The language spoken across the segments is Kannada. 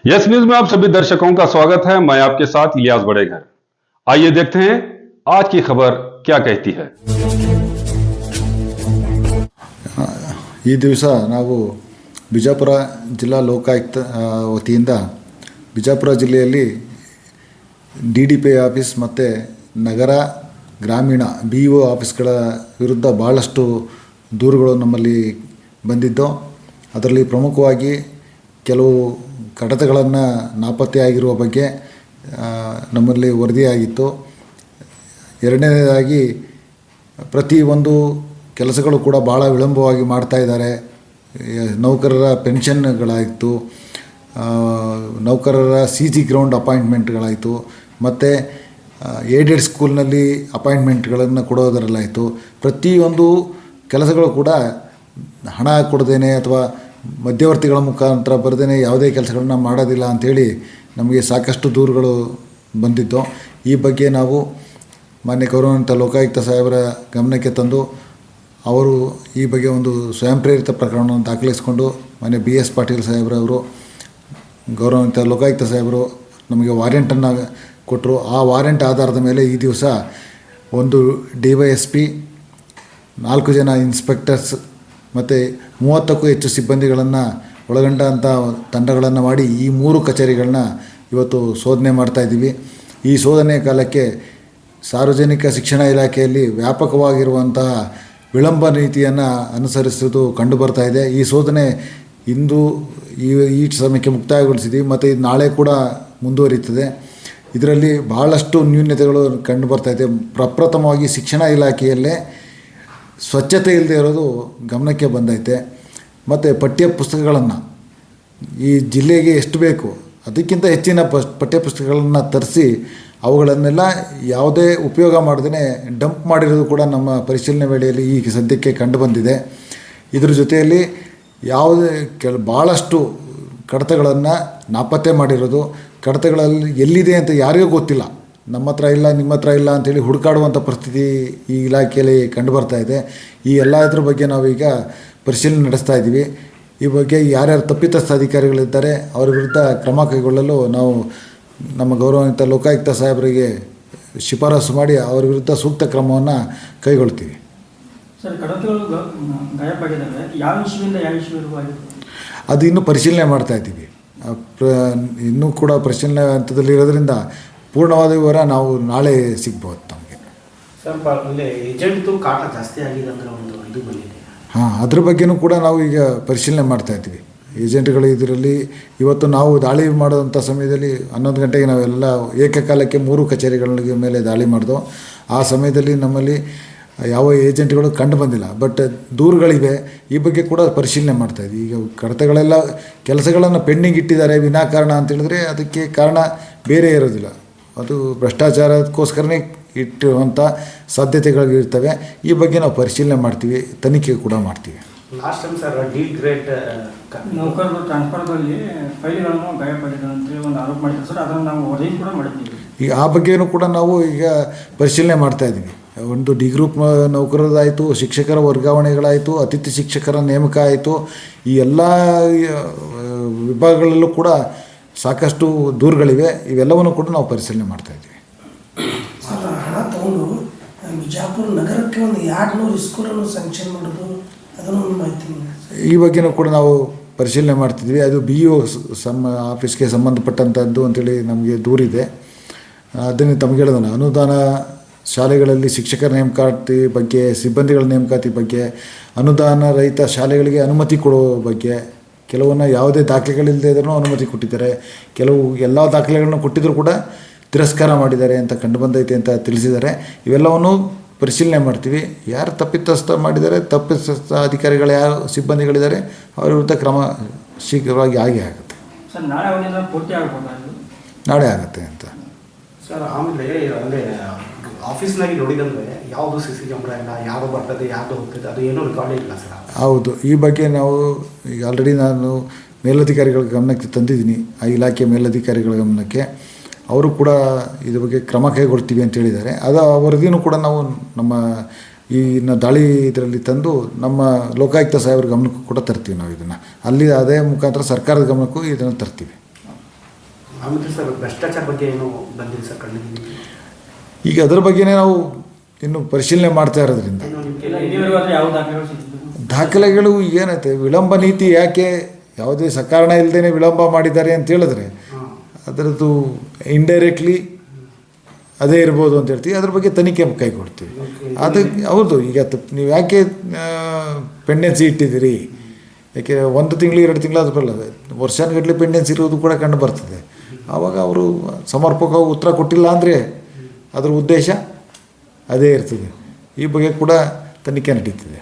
यस न्यूज में आप सभी दर्शकों का स्वागत है। मैं आपके साथ इलियास बड़ेघर। आइए देखते हैं आज की खबर क्या कहती है। ಈ ದಿವಸ ನಾವು ಬಿಜಾಪುರ ಜಿಲ್ಲಾ ಲೋಕಾಯುಕ್ತ ವತಿಯಿಂದ ಬಿಜಾಪುರ ಜಿಲ್ಲೆಯಲ್ಲಿ DDP ಆಫೀಸ್ ಮತ್ತು ನಗರ ಗ್ರಾಮೀಣ BO ಆಫೀಸ್ಗಳ ವಿರುದ್ಧ ಭಾಳಷ್ಟು ದೂರುಗಳು ನಮ್ಮಲ್ಲಿ ಬಂದಿದ್ದು, ಅದರಲ್ಲಿ ಪ್ರಮುಖವಾಗಿ ಕೆಲವು ಕಡತಗಳನ್ನು ನಾಪತ್ತೆಯಾಗಿರುವ ಬಗ್ಗೆ ನಮ್ಮಲ್ಲಿ ವರದಿಯಾಗಿತ್ತು. ಎರಡನೇದಾಗಿ ಪ್ರತಿಯೊಂದು ಕೆಲಸಗಳು ಕೂಡ ಭಾಳ ವಿಳಂಬವಾಗಿ ಮಾಡ್ತಾಯಿದ್ದಾರೆ. ನೌಕರರ ಪೆನ್ಷನ್ಗಳಾಯಿತು, ನೌಕರರ CG ಗ್ರೌಂಡ್ ಅಪಾಯಿಂಟ್ಮೆಂಟ್ಗಳಾಯಿತು, ಮತ್ತು ಏಡೆಡ್ ಸ್ಕೂಲ್ನಲ್ಲಿ ಅಪಾಯಿಂಟ್ಮೆಂಟ್ಗಳನ್ನು ಕೊಡೋದರಲ್ಲಾಯಿತು. ಪ್ರತಿಯೊಂದು ಕೆಲಸಗಳು ಕೂಡ ಹಣ ಕೊಡದೇನೆ ಅಥವಾ ಮಧ್ಯವರ್ತಿಗಳ ಮುಖಾಂತರ ಬರದೇನೆ ಯಾವುದೇ ಕೆಲಸಗಳನ್ನ ಮಾಡೋದಿಲ್ಲ ಅಂಥೇಳಿ ನಮಗೆ ಸಾಕಷ್ಟು ದೂರುಗಳು ಬಂದಿದ್ದು. ಈ ಬಗ್ಗೆ ನಾವು ಮಾನ್ಯ ಗೌರವಾನ್ವಿತ ಲೋಕಾಯುಕ್ತ ಸಾಹೇಬರ ಗಮನಕ್ಕೆ ತಂದು ಅವರು ಈ ಬಗ್ಗೆ ಒಂದು ಸ್ವಯಂ ಪ್ರೇರಿತ ಪ್ರಕರಣವನ್ನು ದಾಖಲಿಸಿಕೊಂಡು ಮಾನ್ಯ BS ಪಾಟೀಲ್ ಸಾಹೇಬ್ರವರು, ಗೌರವಾನ್ವಿತ ಲೋಕಾಯುಕ್ತ ಸಾಹೇಬರು ನಮಗೆ ವಾರೆಂಟನ್ನು ಕೊಟ್ಟರು. ಆ ವಾರೆಂಟ್ ಆಧಾರದ ಮೇಲೆ ಈ ದಿವಸ ಒಂದು DYSP, 4 ಜನ ಇನ್ಸ್ಪೆಕ್ಟರ್ಸ್ ಮತ್ತು 30ಕ್ಕೂ ಹೆಚ್ಚು ಸಿಬ್ಬಂದಿಗಳನ್ನು ಒಳಗೊಂಡಂಥ ತಂಡಗಳನ್ನು ಮಾಡಿ ಈ 3 ಕಚೇರಿಗಳನ್ನ ಇವತ್ತು ಶೋಧನೆ ಮಾಡ್ತಾಯಿದ್ದೀವಿ. ಈ ಶೋಧನೆ ಕಾಲಕ್ಕೆ ಸಾರ್ವಜನಿಕ ಶಿಕ್ಷಣ ಇಲಾಖೆಯಲ್ಲಿ ವ್ಯಾಪಕವಾಗಿರುವಂತಹ ವಿಳಂಬ ನೀತಿಯನ್ನು ಅನುಸರಿಸುವುದು ಕಂಡುಬರ್ತಾ ಇದೆ. ಈ ಶೋಧನೆ ಇಂದು ಈ ಸಮಯಕ್ಕೆ ಮುಕ್ತಾಯಗೊಳಿಸಿದ್ದೀವಿ ಮತ್ತು ಇದು ನಾಳೆ ಕೂಡ ಮುಂದುವರಿಯುತ್ತದೆ. ಇದರಲ್ಲಿ ಬಹಳಷ್ಟು ನ್ಯೂನತೆಗಳು ಕಂಡುಬರ್ತಾಯಿದೆ. ಪ್ರಪ್ರಥಮವಾಗಿ ಶಿಕ್ಷಣ ಇಲಾಖೆಯಲ್ಲೇ ಸ್ವಚ್ಛತೆ ಇಲ್ಲದೆ ಇರೋದು ಗಮನಕ್ಕೆ ಬಂದೈತೆ. ಮತ್ತು ಪಠ್ಯ ಪುಸ್ತಕಗಳನ್ನು ಈ ಜಿಲ್ಲೆಗೆ ಎಷ್ಟು ಬೇಕು ಅದಕ್ಕಿಂತ ಹೆಚ್ಚಿನ ಪಠ್ಯಪುಸ್ತಕಗಳನ್ನು ತರಿಸಿ ಅವುಗಳನ್ನೆಲ್ಲ ಯಾವುದೇ ಉಪಯೋಗ ಮಾಡದೇ ಡಂಪ್ ಮಾಡಿರೋದು ಕೂಡ ನಮ್ಮ ಪರಿಶೀಲನೆ ವೇಳೆಯಲ್ಲಿ ಈ ಸದ್ಯಕ್ಕೆ ಕಂಡುಬಂದಿದೆ. ಇದ್ರ ಜೊತೆಯಲ್ಲಿ ಭಾಳಷ್ಟು ಕಡತಗಳನ್ನು ನಾಪತ್ತೆ ಮಾಡಿರೋದು, ಕಡತಗಳಲ್ಲಿ ಎಲ್ಲಿದೆ ಅಂತ ಯಾರಿಗೂ ಗೊತ್ತಿಲ್ಲ, ನಮ್ಮ ಹತ್ರ ಇಲ್ಲ ನಿಮ್ಮ ಹತ್ರ ಇಲ್ಲ ಅಂಥೇಳಿ ಹುಡುಕಾಡುವಂಥ ಪರಿಸ್ಥಿತಿ ಈ ಇಲಾಖೆಯಲ್ಲಿ ಕಂಡುಬರ್ತಾ ಇದೆ. ಈ ಇದ್ರ ಬಗ್ಗೆ ನಾವೀಗ ಪರಿಶೀಲನೆ ನಡೆಸ್ತಾ ಇದ್ದೀವಿ. ಈ ಬಗ್ಗೆ ಯಾರ್ಯಾರು ತಪ್ಪಿತಸ್ಥ ಅಧಿಕಾರಿಗಳಿದ್ದಾರೆ ಅವರ ವಿರುದ್ಧ ಕ್ರಮ ಕೈಗೊಳ್ಳಲು ನಾವು ನಮ್ಮ ಗೌರವಾನ್ವಿತ ಲೋಕಾಯುಕ್ತ ಸಾಹೇಬರಿಗೆ ಶಿಫಾರಸು ಮಾಡಿ ಅವರ ವಿರುದ್ಧ ಸೂಕ್ತ ಕ್ರಮವನ್ನು ಕೈಗೊಳ್ತೀವಿ. ಸರ್, ಕಡತಗಳು ಗಾಯಬಾಗಿದ್ದಾವೆ, ಯಾವ ವಿಷಯದಿಂದ ಯಾವ ವಿಷಯವಾಗಿ ಅದು ಇನ್ನೂ ಪರಿಶೀಲನೆ ಮಾಡ್ತಾ ಇದ್ದೀವಿ. ಇನ್ನೂ ಕೂಡ ಪರಿಶೀಲನೆ ಹಂತದಲ್ಲಿರೋದ್ರಿಂದ ಪೂರ್ಣವಾದ ವಿವರ ನಾವು ನಾಳೆ ಸಿಗ್ಬೋದು ನಮಗೆ. ಸ್ವಲ್ಪ ಏಜೆಂಟ್ದು ಕಾಟ ಜಾಸ್ತಿ ಆಗಿದೆ ಅಂದರೆ ಒಂದು ಇದು ಬಂದಿದೆ. ಅದ್ರ ಬಗ್ಗೆನೂ ಕೂಡ ನಾವು ಈಗ ಪರಿಶೀಲನೆ ಮಾಡ್ತಾ ಇದ್ದೀವಿ. ಏಜೆಂಟ್ಗಳು ಇದರಲ್ಲಿ ಇವತ್ತು ನಾವು ದಾಳಿ ಮಾಡೋವಂಥ ಸಮಯದಲ್ಲಿ 11 ಗಂಟೆಗೆ ನಾವೆಲ್ಲ ಏಕಕಾಲಕ್ಕೆ 3 ಕಚೇರಿಗಳ ಮೇಲೆ ದಾಳಿ ಮಾಡಿದೋ. ಆ ಸಮಯದಲ್ಲಿ ನಮ್ಮಲ್ಲಿ ಯಾವ ಏಜೆಂಟ್ಗಳು ಕಂಡು ಬಂದಿಲ್ಲ, ಬಟ್ ದೂರುಗಳಿವೆ. ಈ ಬಗ್ಗೆ ಕೂಡ ಪರಿಶೀಲನೆ ಮಾಡ್ತಾಯಿದ್ವಿ. ಈಗ ಕಡತಗಳೆಲ್ಲ ಕೆಲಸಗಳನ್ನು ಪೆಂಡಿಂಗ್ ಇಟ್ಟಿದ್ದಾರೆ ವಿನಾಕಾರಣ ಅಂತೇಳಿದ್ರೆ ಅದಕ್ಕೆ ಕಾರಣ ಬೇರೆ ಇರೋದಿಲ್ಲ, ಅದು ಭ್ರಷ್ಟಾಚಾರಕ್ಕೋಸ್ಕರನೇ ಇಟ್ಟಿರುವಂಥ ಸಾಧ್ಯತೆಗಳಿರ್ತವೆ. ಈ ಬಗ್ಗೆ ನಾವು ಪರಿಶೀಲನೆ ಮಾಡ್ತೀವಿ, ತನಿಖೆ ಕೂಡ ಮಾಡ್ತೀವಿ. Last time sir D grade ನೌಕರರು ಟ್ರಾನ್ಸ್ಫರ್ದಲ್ಲಿ ಫೈಲ್ಗಳನ್ನು ಗಾಯಪಡಿದ್ದಾರೆ ಅಂತೇಳಿ ಒಂದು ಆರೋಪ ಮಾಡಿದ್ದಾರೆ ಸರ್. ಅದನ್ನು ನಾವು ವರದಿ ಕೂಡ ಮಾಡಿದ್ದೀವಿ. ಈಗ ಆ ಬಗ್ಗೆಯೂ ಕೂಡ ನಾವು ಈಗ ಪರಿಶೀಲನೆ ಮಾಡ್ತಾಯಿದ್ದೀವಿ. ಒಂದು ಡಿ ಗ್ರೂಪ್ ನೌಕರರಾಯಿತು, ಶಿಕ್ಷಕರ ವರ್ಗಾವಣೆಗಳಾಯಿತು, ಅತಿಥಿ ಶಿಕ್ಷಕರ ನೇಮಕ ಆಯಿತು, ಈ ಎಲ್ಲ ವಿಭಾಗಗಳಲ್ಲೂ ಕೂಡ ಸಾಕಷ್ಟು ದೂರುಗಳಿವೆ. ಇವೆಲ್ಲವನ್ನು ಕೂಡ ನಾವು ಪರಿಶೀಲನೆ ಮಾಡ್ತಾಯಿದ್ದೀವಿ. ಸರ್, ಹಣ ತಗೊಂಡು ಬಿಜಾಪುರ ನಗರಕ್ಕೆ ಒಂದು 200 ಸ್ಕೂಲನ್ನು ಸ್ಯಾಂಕ್ಷನ್ ಮಾಡೋದು, ಅದನ್ನು ಮಾಹಿತಿ ಈ ಬಗ್ಗೆನೂ ಕೂಡ ನಾವು ಪರಿಶೀಲನೆ ಮಾಡ್ತಿದ್ವಿ. ಅದು BO ಆಫೀಸ್ಗೆ ಸಂಬಂಧಪಟ್ಟಂಥದ್ದು ಅಂತೇಳಿ ನಮಗೆ ದೂರಿದೆ. ಅದನ್ನು ತಮಗೆ ಹೇಳಿದ ಅನುದಾನ ಶಾಲೆಗಳಲ್ಲಿ ಶಿಕ್ಷಕರ ನೇಮಕಾತಿ ಬಗ್ಗೆ, ಸಿಬ್ಬಂದಿಗಳ ನೇಮಕಾತಿ ಬಗ್ಗೆ, ಅನುದಾನ ರಹಿತ ಶಾಲೆಗಳಿಗೆ ಅನುಮತಿ ಕೊಡೋ ಬಗ್ಗೆ, ಕೆಲವನ್ನ ಯಾವುದೇ ದಾಖಲೆಗಳಿಲ್ಲದೆ ಇದ್ರೂ ಅನುಮತಿ ಕೊಟ್ಟಿದ್ದಾರೆ, ಕೆಲವು ಎಲ್ಲ ದಾಖಲೆಗಳನ್ನು ಕೊಟ್ಟಿದ್ದರೂ ಕೂಡ ತಿರಸ್ಕಾರ ಮಾಡಿದ್ದಾರೆ ಅಂತ ಕಂಡುಬಂದೈತೆ ಅಂತ ತಿಳಿಸಿದ್ದಾರೆ. ಇವೆಲ್ಲವನ್ನು ಪರಿಶೀಲನೆ ಮಾಡ್ತೀವಿ. ಯಾರು ತಪ್ಪಿತಸ್ಥ ಮಾಡಿದ್ದಾರೆ, ತಪ್ಪಿತಸ್ಥ ಅಧಿಕಾರಿಗಳು ಯಾರು ಸಿಬ್ಬಂದಿಗಳಿದ್ದಾರೆ ಅವರ ವಿರುದ್ಧ ಕ್ರಮ ಶೀಘ್ರವಾಗಿ ಆಗುತ್ತೆ. ಸರ್, ನಾಳೆ ಆಗುತ್ತೆ ಅಂತ ಸರ್. ಆಮೇಲೆ ಅಂದರೆ ಆಫೀಸ್ನಾಗಿ ನೋಡಿದಂದರೆ ಯಾವುದು CC ಕ್ಯಾಮ್ರಾ ಇಲ್ಲ, ಯಾವುದು ಬರ್ತದೆ ಯಾವುದು ಹೋಗ್ತದೆ, ಅದು ಏನೂ ರೆಕಾರ್ಡ್ ಇಲ್ಲ ಸರ್. ಹೌದು, ಈ ಬಗ್ಗೆ ನಾವು ಈಗ ಆಲ್ರೆಡಿ ನಾನು ಮೇಲಧಿಕಾರಿಗಳ ಗಮನಕ್ಕೆ ತಂದಿದ್ದೀನಿ, ಆ ಇಲಾಖೆ ಮೇಲಧಿಕಾರಿಗಳ ಗಮನಕ್ಕೆ. ಅವರು ಕೂಡ ಇದ್ರ ಬಗ್ಗೆ ಕ್ರಮ ಕೈಗೊಳ್ತೀವಿ ಅಂತ ಹೇಳಿದ್ದಾರೆ. ಅದು ವರದಿನೂ ಕೂಡ ನಾವು ನಮ್ಮ ಈ ದಾಳಿ ಇದರಲ್ಲಿ ತಂದು ನಮ್ಮ ಲೋಕಾಯುಕ್ತ ಸಾಹೇಬ್ರ ಗಮನಕ್ಕೂ ಕೂಡ ತರ್ತೀವಿ. ನಾವು ಇದನ್ನು ಅಲ್ಲಿ ಅದೇ ಮುಖಾಂತರ ಸರ್ಕಾರದ ಗಮನಕ್ಕೂ ಇದನ್ನು ತರ್ತೀವಿ. ಆಮೇಲೆ ಸರ್ ಭ್ರಷ್ಟಾಚಾರ ಬಗ್ಗೆ ಏನು ಬಂದಿಲ್ಲ ಸರ್ ಕಣ್ಣಿಗೆ? ಈಗ ಅದರ ಬಗ್ಗೆನೇ ನಾವು ಇನ್ನು ಪರಿಶೀಲನೆ ಮಾಡ್ತಾ ಇರೋದ್ರಿಂದ ಏನು ನಿಮಗೆ ಇಲ್ಲಿವರೆಗೂ ಆದರೆ ಯಾವ ದಾಖಲೆಗಳು ಸಿಕ್ಕಿದ್ದು? ದಾಖಲೆಗಳು ಏನೈತೆ, ವಿಳಂಬ ನೀತಿ ಯಾಕೆ ಯಾವುದೇ ಸಕಾರಣ ಇಲ್ಲದೇ ವಿಳಂಬ ಮಾಡಿದ್ದಾರೆ ಅಂತ ಹೇಳಿದ್ರೆ ಅದರದ್ದು ಇಂಡೈರೆಕ್ಟ್ಲಿ ಅದೇ ಇರ್ಬೋದು ಅಂತ ಹೇಳ್ತೀವಿ. ಅದ್ರ ಬಗ್ಗೆ ತನಿಖೆ ಕೈಗೊಡ್ತೀವಿ. ಅದಕ್ಕೆ ಹೌದು, ಈಗ ನೀವು ಯಾಕೆ ಪೆಂಡೆನ್ಸಿ ಇಟ್ಟಿದ್ದೀರಿ, ಯಾಕೆ 1 ತಿಂಗಳು 2 ತಿಂಗಳು ಅದು ಬರಲ್ಲ, ವರ್ಷಾನುಗಟ್ಟಲೆ ಪೆಂಡೆನ್ಸಿ ಇರೋದು ಕೂಡ ಕಂಡು ಬರ್ತದೆ. ಆವಾಗ ಅವರು ಸಮರ್ಪಕವಾಗಿ ಉತ್ತರ ಕೊಟ್ಟಿಲ್ಲ ಅಂದರೆ ಅದರ ಉದ್ದೇಶ ಅದೇ ಇರ್ತದೆ. ಈ ಬಗ್ಗೆ ಕೂಡ ತನಿಖೆ ನಡೀತಿದೆ.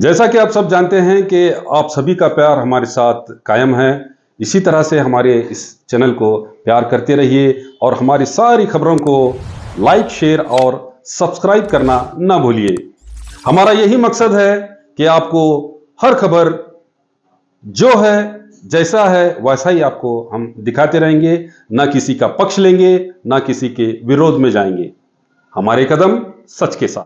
जैसा कि आप सब जानते हैं कि आप सभी का प्यार हमारे साथ कायम है। इसी तरह से हमारे इस चैनल को प्यार करते रहिए और हमारी सारी खबरों को लाइक, शेयर और सब्सक्राइब करना ना भूलिए। हमारा यही मकसद है कि आपको हर खबर जो है, जैसा है वैसा ही आपको हम दिखाते रहेंगे, ना किसी का पक्ष लेंगे, ना किसी के विरोध में जाएंगे। हमारे कदम सच के साथ।